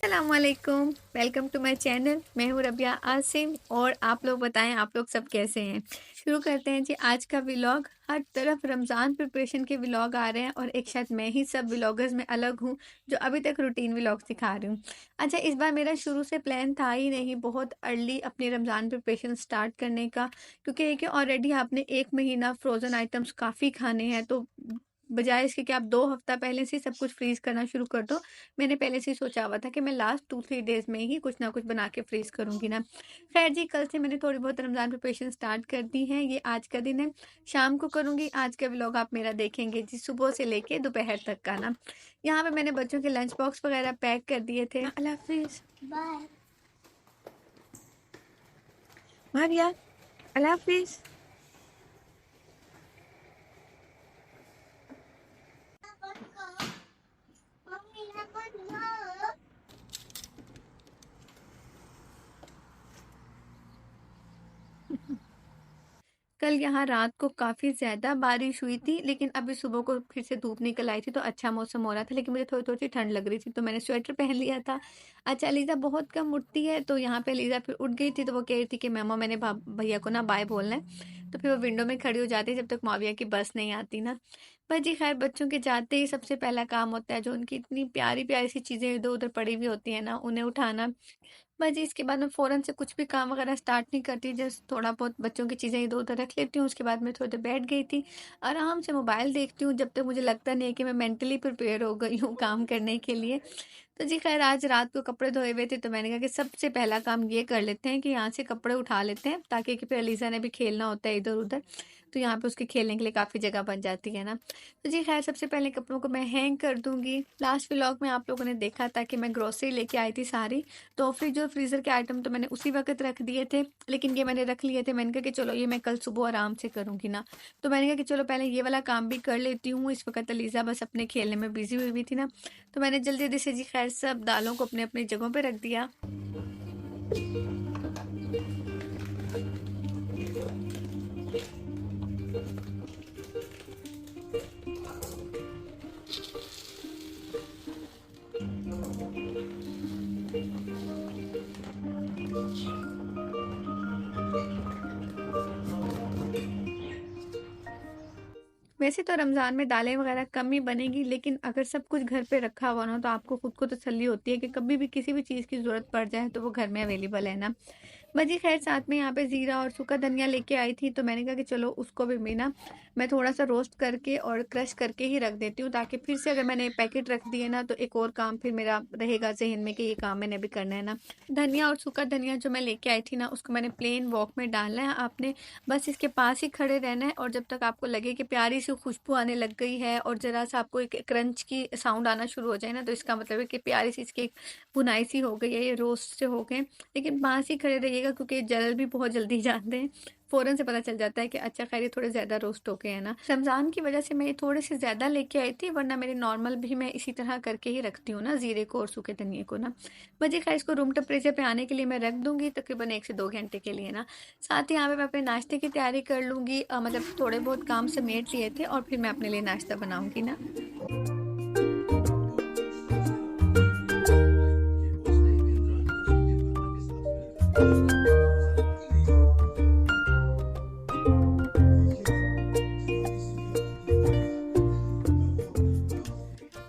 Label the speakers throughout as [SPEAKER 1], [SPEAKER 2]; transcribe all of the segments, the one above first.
[SPEAKER 1] अस्सलामुअलैकुम, welcome to my channel. मैं हूँ रबिया आसिम और आप लोग बताएं आप लोग सब कैसे हैं। शुरू करते हैं जी आज का व्लॉग। हर तरफ रमज़ान प्रिपरेशन के व्लॉग आ रहे हैं और एक शायद मैं ही सब व्लॉगर्स में अलग हूँ जो अभी तक रूटीन व्लॉग दिखा रही हूँ। अच्छा, इस बार मेरा शुरू से प्लान था ही नहीं बहुत अर्ली अपनी रमज़ान प्रिपरेशन स्टार्ट करने का, क्योंकि एक ऑलरेडी आपने 1 महीना फ्रोज़न आइटम्स काफ़ी खाने हैं, तो बजाय इसके कि आप 2 हफ्ता पहले से सब कुछ फ्रीज करना शुरू कर दो। मैंने पहले से ही सोचा हुआ था कि मैं लास्ट 2-3 डेज में ही कुछ ना कुछ बना के फ्रीज करूंगी ना। खैर जी, कल से मैंने थोड़ी बहुत रमज़ान प्रिपरेशन स्टार्ट कर दी है। ये आज का दिन है, शाम को करूंगी। आज का व्लॉग आप मेरा देखेंगे जी सुबह से लेके दोपहर तक का ना। यहाँ पे मैंने बच्चों के लंच बॉक्स वगैरह पैक कर दिए थे। अल्लाह हाफिज, बाय मारिया, अल्लाह हाफिज। कल यहाँ रात को काफ़ी ज़्यादा बारिश हुई थी, लेकिन अभी सुबह को फिर से धूप निकल आई थी तो अच्छा मौसम हो रहा था, लेकिन मुझे थोड़ी-थोड़ी सी ठंड लग रही थी तो मैंने स्वेटर पहन लिया था। अच्छा, लीज़ा बहुत कम उठती है तो यहाँ पे लीज़ा फिर उठ गई थी, तो वो कह रही थी कि मम्मा मैंने भैया को ना बाय बोलना है। तो फिर वो विंडो में खड़ी हो जाती है जब तक माविया की बस नहीं आती ना। पर जी खैर, बच्चों के जाते ही सबसे पहला काम होता है जो उनकी इतनी प्यारी-प्यारी सी चीज़ें इधर-उधर पड़ी हुई होती हैं ना, उन्हें उठाना। बस जी, इसके बाद मैं फ़ौरन से कुछ भी काम वगैरह स्टार्ट नहीं करती, जस्ट थोड़ा बहुत बच्चों की चीज़ें इधर-उधर रख लेती हूँ। उसके बाद मैं थोड़ी देर बैठ गई थी, आराम से मोबाइल देखती हूँ जब तक मुझे लगता नहीं है कि मैं मेंटली प्रिपेयर हो गई हूँ काम करने के लिए। तो जी खैर, आज रात को कपड़े धोए हुए थे तो मैंने कहा कि सबसे पहला काम ये कर लेते हैं कि यहाँ से कपड़े उठा लेते हैं, ताकि कि फिर अलीज़ा ने भी खेलना होता है इधर-उधर, तो यहाँ पे उसके खेलने के लिए काफ़ी जगह बन जाती है ना। तो जी खैर, सबसे पहले कपड़ों को मैं हैंग कर दूँगी। लास्ट व्लॉग में आप लोगों ने देखा था कि मैं ग्रोसरी लेके आई थी सारी, तो फ्रिज और फ्रीज़र के आइटम तो मैंने उसी वक़्त रख दिए थे, लेकिन ये मैंने रख लिए थे। मैंने कहा कि चलो ये मैं कल सुबह आराम से करूँगी ना, तो मैंने कहा कि चलो पहले ये वाला काम भी कर लेती हूँ। इस वक़्त अलीज़ा बस अपने खेलने में बिज़ी हुई हुई थी ना, तो मैंने जल्दी-जल्दी से जी खैर सब दालों को अपनी-अपनी जगहों पे रख दिया। वैसे तो रमज़ान में दालें वगैरह कम ही बनेगी, लेकिन अगर सब कुछ घर पे रखा हुआ ना तो आपको खुद को तसल्ली होती है कि कभी भी किसी भी चीज़ की ज़रूरत पड़ जाए तो वो घर में अवेलेबल है ना। बची खैर, साथ में यहाँ पे ज़ीरा और सूखा धनिया लेके आई थी, तो मैंने कहा कि चलो उसको भी ना मैं थोड़ा सा रोस्ट करके और क्रश करके ही रख देती हूँ, ताकि फिर से अगर मैंने पैकेट रख दिए ना तो एक और काम फिर मेरा रहेगा ज़हन में कि ये काम मैंने भी करना है ना। धनिया और सूखा धनिया जो मैं लेके आई थी ना, उसको मैंने प्लेन वॉक में डालना है। आपने बस इसके पास ही खड़े रहना है और जब तक आपको लगे कि प्यारी सी खुशबू आने लग गई है और ज़रा सा आपको एक क्रंच की साउंड आना शुरू हो जाए ना, तो इसका मतलब है कि प्यारी सी इसकी भुनाई सी हो गई है, ये रोस्ट से हो गए। लेकिन पास ही खड़े रहिएगा क्योंकि जल भी बहुत जल्दी जाते हैं। फ़ौरन से पता चल जाता है कि अच्छा खैर ये थोड़े ज़्यादा रोस्ट हो गए हैं ना। रमज़ान की वजह से मैं ये थोड़े से ज़्यादा लेके आई थी, वरना मेरे नॉर्मल भी मैं इसी तरह करके ही रखती हूँ ना, ज़ीरे को और सूखे धनिये को ना। बस ये खैर, इसको रूम टेम्परेचर पे आने के लिए मैं रख दूँगी तकरीबन 1 से 2 घंटे के लिए ना। साथ ही यहाँ पे मैं अपने नाश्ते की तैयारी कर लूँगी। मतलब थोड़े बहुत काम समेट लिए थे और फिर मैं अपने लिए नाश्ता बनाऊँगी ना।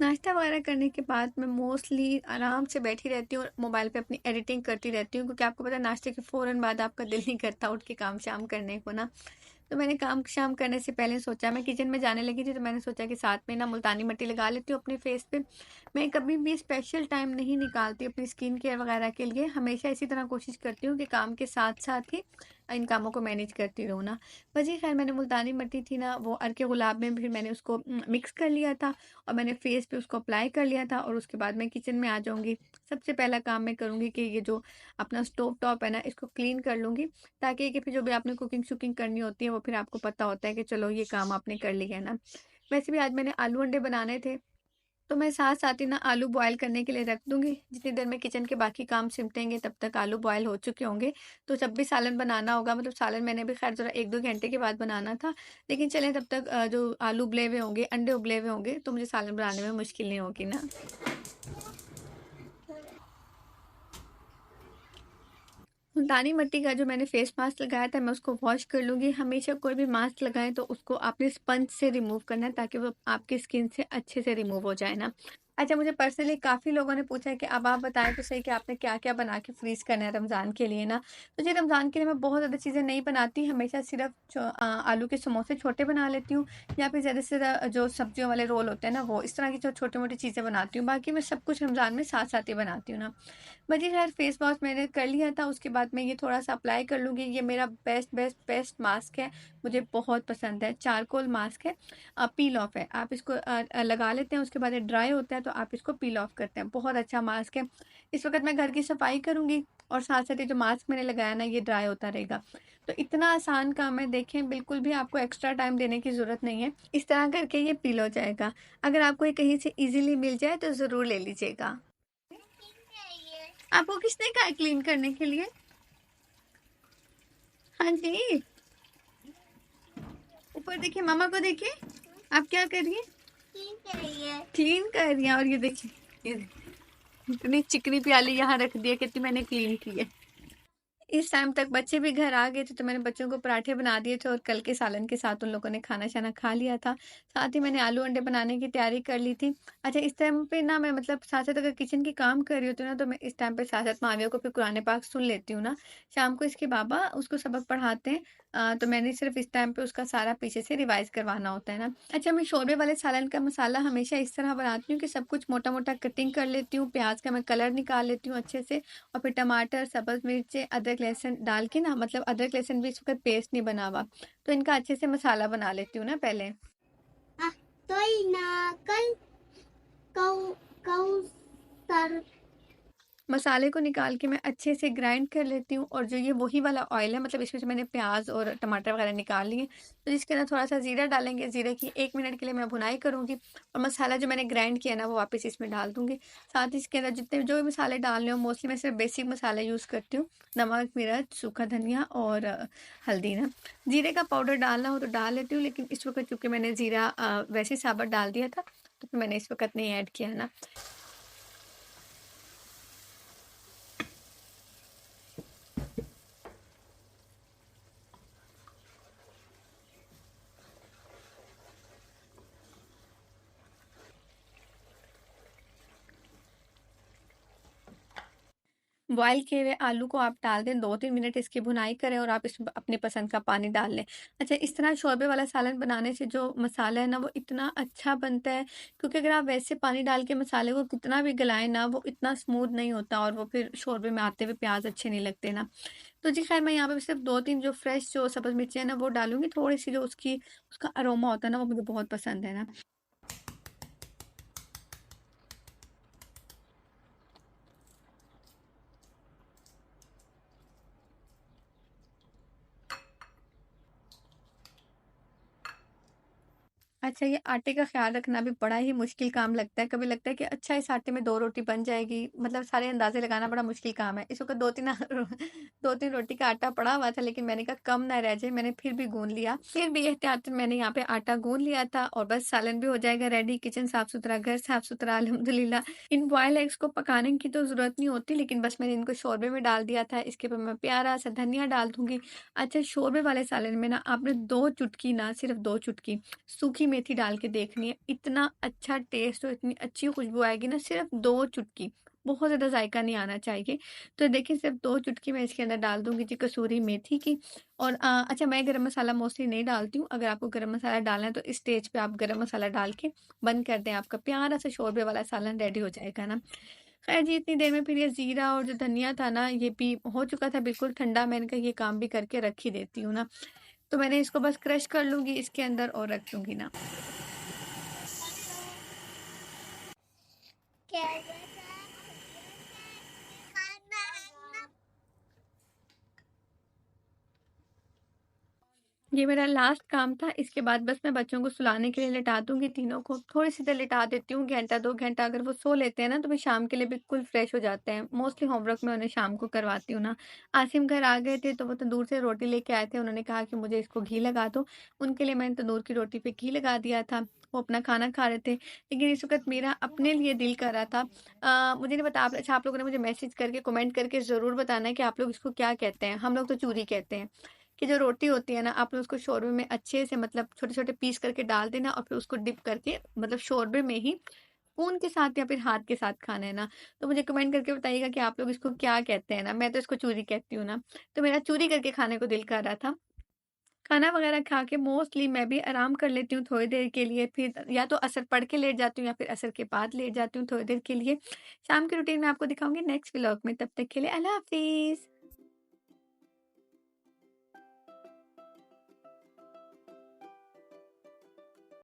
[SPEAKER 1] नाश्ता वगैरह करने के बाद मैं मोस्टली आराम से बैठी रहती हूँ और मोबाइल पे अपनी एडिटिंग करती रहती हूँ, क्योंकि आपको पता है नाश्ते के फ़ौरन बाद आपका दिल नहीं करता उठ के काम शाम करने को ना। तो मैंने काम शाम करने से पहले सोचा, मैं किचन में जाने लगी थी तो मैंने सोचा कि साथ में ना मुल्तानी मिट्टी लगा लेती हूँ अपने फेस पे। मैं कभी भी स्पेशल टाइम नहीं निकालती अपनी स्किन केयर वगैरह के लिए, हमेशा इसी तरह कोशिश करती हूँ कि काम के साथ साथ ही इन कामों को मैनेज करती रहूँ ना। बस ये खैर, मैंने मुल्तानी मिट्टी थी ना वो अर्के गुलाब में फिर मैंने उसको मिक्स कर लिया था और मैंने फेस पे उसको अप्लाई कर लिया था और उसके बाद मैं किचन में आ जाऊँगी। सबसे पहला काम मैं करूँगी कि ये जो अपना स्टोव टॉप है ना, इसको क्लीन कर लूँगी, ताकि कि फिर जो भी आपने कुकिंग शुकिंग करनी होती है वो फिर आपको पता होता है कि चलो ये काम आपने कर लिया है ना। वैसे भी आज मैंने आलू अंडे बनाने थे, तो मैं साथ साथ ही ना आलू बॉयल करने के लिए रख दूंगी। जितनी देर में किचन के बाकी काम सिमटेंगे तब तक आलू बॉयल हो चुके होंगे। तो जब भी सालन बनाना होगा, मतलब सालन मैंने भी खैर जरा 1-2 घंटे के बाद बनाना था, लेकिन चलें तब तक जो आलू उबले हुए होंगे, अंडे उबले हुए होंगे, तो मुझे सालन बनाने में मुश्किल नहीं होगी ना। मुल्तानी मिट्टी का जो मैंने फेस मास्क लगाया था, मैं उसको वॉश कर लूँगी। हमेशा कोई भी मास्क लगाएँ तो उसको आपने स्पंज से रिमूव करना है, ताकि वो आपकी स्किन से अच्छे से रिमूव हो जाए ना। अच्छा, मुझे पर्सनली काफ़ी लोगों ने पूछा है कि अब आप बताएँ तो सही कि आपने क्या-क्या बना के फ्रीज़ करना है रमज़ान के लिए ना। तो जी, रमज़ान के लिए मैं बहुत ज़्यादा चीज़ें नहीं बनाती, हमेशा सिर्फ़ आलू के समोसे छोटे बना लेती हूँ, या फिर ज़्यादा से ज़्यादा जो सब्जियों वाले रोल होते हैं ना, वो इस तरह की जो छोटी-मोटी चीज़ें बनाती हूँ। बाकी मैं सब कुछ रमज़ान में साथ-साथ ही बनाती हूँ ना। बल्कि खैर फेस वॉश मैंने कर लिया था, उसके बाद मैं ये थोड़ा-सा अप्लाई कर लूँगी। ये मेरा बेस्ट बेस्ट बेस्ट मास्क है, मुझे बहुत पसंद है। चारकोल मास्क है, पील ऑफ है। आप इसको लगा लेते हैं, उसके बाद ये ड्राई होता है तो आप इसको पील ऑफ करते हैं। बहुत अच्छा मास्क है। इस वक़्त मैं घर की सफाई करूँगी और साथ-साथ ये जो मास्क मैंने लगाया ना, ये ड्राई होता रहेगा। तो इतना आसान काम है, देखें बिल्कुल भी आपको एक्स्ट्रा टाइम देने की ज़रूरत नहीं है। इस तरह करके ये पील हो जाएगा। अगर आपको ये कहीं से ईज़िली मिल जाए तो ज़रूर ले लीजिएगा। आपको किसने कहा क्लीन करने के लिए? हाँ जी, ऊपर देखिए, मम्मा को देखिए, आप क्या कर रही हैं? क्लीन कर रही हैं, और ये देखिए, ये इतनी चिकनी प्याली यहाँ रख दी है, कहती मैंने क्लीन की है। इस टाइम तक बच्चे भी घर आ गए थे, तो मैंने बच्चों को पराठे बना दिए थे और कल के सालन के साथ उन लोगों ने खाना-शाना खा लिया था। साथ ही मैंने आलू अंडे बनाने की तैयारी कर ली थी। अच्छा, इस टाइम पे ना मैं मतलब साथ-साथ अगर किचन के काम कर रही होती हूँ ना, तो मैं इस टाइम पे साथ-साथ माविया को फिर कुरान पाक सुन लेती हूँ ना। शाम को इसके बाबा उसको सबक पढ़ाते हैं, तो मैंने सिर्फ़ इस टाइम पे उसका सारा पीछे से रिवाइज़ करवाना होता है ना। अच्छा, मैं शोरबे वाले सालन का मसाला हमेशा इस तरह बनाती हूँ कि सब कुछ मोटा-मोटा कटिंग कर लेती हूँ, प्याज़ का मैं कलर निकाल लेती हूँ अच्छे से, और फिर टमाटर, सब्ज़ मिर्चें, अदरक, लहसुन डाल के ना, मतलब अदरक लहसुन भी इस वक़्त पेस्ट नहीं बना हुआ, तो इनका अच्छे से मसाला बना लेती हूँ ना पहले। तो ना कल कौ कौसर मसाले को निकाल के मैं अच्छे से ग्राइंड कर लेती हूँ, और जो ये वही वाला ऑयल है, मतलब इसमें से मैंने प्याज और टमाटर वगैरह निकाल लिए, तो इसके अंदर थोड़ा सा जीरा डालेंगे, जीरे की 1 मिनट के लिए मैं भुनाई करूँगी, और मसाला जो मैंने ग्राइंड किया ना, वो वापस इसमें डाल दूँगी। साथ ही इसके अंदर जितने जो भी मसाले डालने हो, मोस्टली मैं सिर्फ बेसिक मसाला यूज़ करती हूँ, नमक, मिर्च, सूखा धनिया और हल्दी ना। जीरे का पाउडर डालना हो तो डाल लेती हूँ, लेकिन इस वक्त चूँकि मैंने जीरा वैसे ही साबुत डाल दिया था, तो फिर मैंने इस वक्त नहीं ऐड किया ना। बॉयल किए हुए आलू को आप डाल दें, 2-3 मिनट इसकी भुनाई करें, और आप इसमें अपनी पसंद का पानी डाल लें। अच्छा, इस तरह शोरबे वाला सालन बनाने से जो मसाला है ना, वो इतना अच्छा बनता है, क्योंकि अगर आप वैसे पानी डाल के मसाले को कितना भी गलाएँ ना, वो इतना स्मूथ नहीं होता, और वो फिर शोरबे में आते हुए प्याज़ अच्छे नहीं लगते ना। तो जी खैर, मैं यहाँ पे सिर्फ़ 2-3 जो फ्रेश जो सब्ज़ मिर्ची है ना, वो डालूँगी, थोड़ी-सी जो उसका अरोमा होता है ना, वो मुझे बहुत पसंद है ना। अच्छा, ये आटे का ख़्याल रखना भी बड़ा ही मुश्किल काम लगता है। कभी लगता है कि अच्छा, इस आटे में 2 रोटी बन जाएगी, मतलब सारे अंदाज़े लगाना बड़ा मुश्किल काम है। इस वक़्त 2-3 2-3 रोटी का आटा पड़ा हुआ था, लेकिन मैंने कहा कम ना रह जाए, मैंने फिर भी गूँध लिया। फिर भी एहतियातन मैंने यहाँ पे आटा गूँध लिया था, और बस सालन भी हो जाएगा रेडी। किचन साफ़-सुथरा, घर साफ़-सुथरा, अल्हम्दुलिल्लाह। इन बॉइल्ड एग्स को पकाने की तो ज़रूरत नहीं होती, लेकिन बस मैंने इनको शोरबे में डाल दिया था। इसके ऊपर मैं प्यारा-सा धनिया डाल दूँगी। अच्छा, शोरबे वाले सालन में ना आपने 2 चुटकी ना, सिर्फ़ 2 चुटकी सूखी मेथी डाल के देखनी है, इतना अच्छा टेस्ट और इतनी अच्छी खुशबू आएगी ना, सिर्फ़ 2 चुटकी, बहुत ज़्यादा जायका नहीं आना चाहिए। तो देखिए, सिर्फ़ 2 चुटकी मैं इसके अंदर डाल दूँगी जी कसूरी मेथी की, और अच्छा, मैं गरम मसाला मोस्टली नहीं डालती हूँ, अगर आपको गरम मसाला डालना है तो इस स्टेज पे आप गरम मसाला डाल के बंद कर दें, आपका प्यारा-सा शोरबे वाला सालन रेडी हो जाएगा ना। खैर जी, इतनी देर में फिर ये ज़ीरा और जो धनिया था ना, ये भी हो चुका था बिल्कुल ठंडा, मैंने कहा ये काम भी करके रख ही देती हूँ ना। तो मैंने इसको बस क्रश कर लूँगी इसके अंदर और रख दूँगी ना। ये मेरा लास्ट काम था, इसके बाद बस मैं बच्चों को सुलाने के लिए लिटा दूँगी तीनों को, थोड़ी-सी देर लिटा देती हूँ, घंटा 2 घंटा अगर वो सो लेते हैं ना, तो फिर शाम के लिए बिल्कुल फ्रेश हो जाते हैं। मोस्टली होमवर्क मैं उन्हें शाम को करवाती हूँ ना। आसिम घर आ गए थे, तो वो तंदूर से रोटी लेके आए थे, उन्होंने कहा कि मुझे इसको घी लगा दो, उनके लिए मैंने तंदूर की रोटी पे घी लगा दिया था, वो अपना खाना खा रहे थे। लेकिन इस वक़्त मेरा अपने लिए दिल कर रहा था मुझे नहीं पता आप अच्छा आप लोगों ने मुझे मैसेज करके, कमेंट करके ज़रूर बताना है कि आप लोग इसको क्या कहते हैं? हम लोग तो चूरी कहते हैं। कि जो रोटी होती है ना, आप लोग उसको शोरबे में अच्छे से मतलब छोटे-छोटे पीस करके डाल देना और फिर उसको डिप करके मतलब शोरबे में ही स्पून के साथ या फिर हाथ के साथ खाना है ना। तो मुझे कमेंट करके बताइएगा कि आप लोग इसको क्या कहते हैं ना? मैं तो इसको चूरी कहती हूँ ना। तो मेरा चूरी करके खाने को दिल कर रहा था। खाना वगैरह खा के मोस्टली मैं भी आराम कर लेती हूँ थोड़ी देर के लिए, फिर या तो असर पढ़ के लेट जाती हूँ या फिर असर के बाद लेट जाती हूँ थोड़ी देर के लिए। शाम की रूटीन मैं आपको दिखाऊँगी नेक्स्ट व्लॉग में, तब तक के लिए अल्लाह हाफ़िज़।